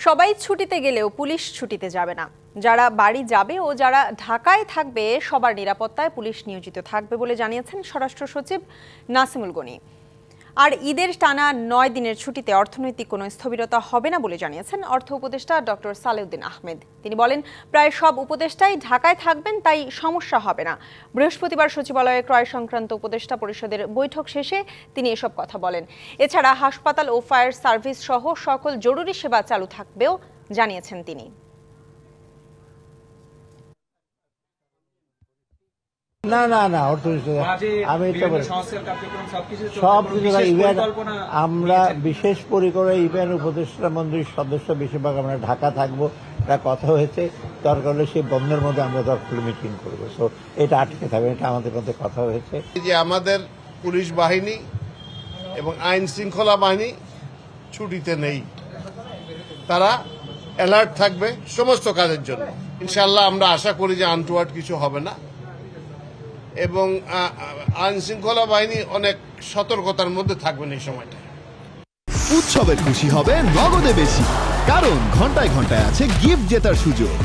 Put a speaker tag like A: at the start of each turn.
A: সবাই ছুটিতে গেলেও পুলিশ ছুটিতে যাবে না। যারা বাড়ি যাবে ও যারা ঢাকায় থাকবে সবার নিরাপত্তায় পুলিশ নিয়োজিত থাকবে বলে জানিয়েছেন স্বরাষ্ট্র সচিব নাসিমুল গনি। আর ঈদের টানা ৯ দিনের ছুটিতে অর্থনৈতিক কোনো স্থবিরতা হবে না বলে জানিয়েছেন অর্থ উপদেষ্টা ডক্টর সালেউদ্দিন আহমেদ। তিনি বলেন, প্রায় সব উপদেষ্টাই ঢাকায় থাকবেন, তাই সমস্যা হবে না। বৃহস্পতিবার সচিবালয়ে ক্রয় সংক্রান্ত উপদেষ্টা পরিষদের বৈঠক শেষে তিনি এসব কথা বলেন। এছাড়া হাসপাতাল ও ফায়ার সার্ভিস সহ সকল জরুরি সেবা চালু থাকবেও জানিয়েছেন তিনি।
B: না না না আমি সব আমরা বিশেষ পরিকরে ইভেন উপদেষ্টা মন্ত্রীর সদস্য বেশিরভাগ আমরা ঢাকা থাকবো, এটা কথা হয়েছে। দরকার হলে সেই বন্ধের মধ্যে আমরা দরকার মিটিং করবো, তো এটা আটকে থাকবে, এটা আমাদের মধ্যে কথা হয়েছে।
C: যে আমাদের পুলিশ বাহিনী এবং আইন শৃঙ্খলা বাহিনী ছুটিতে নেই, তারা অ্যালার্ট থাকবে সমস্ত কাজের জন্য। ইনশাল্লাহ আমরা আশা করি যে আনটুয়ার্ড কিছু হবে না এবং আইন শৃঙ্খলা বাহিনী অনেক সতর্কতার মধ্যে থাকবেন এই সময়টা।
D: উৎসবের খুশি হবে নগদে বেশি, কারণ ঘন্টায় ঘন্টায় আছে গিফট জেতার সুযোগ।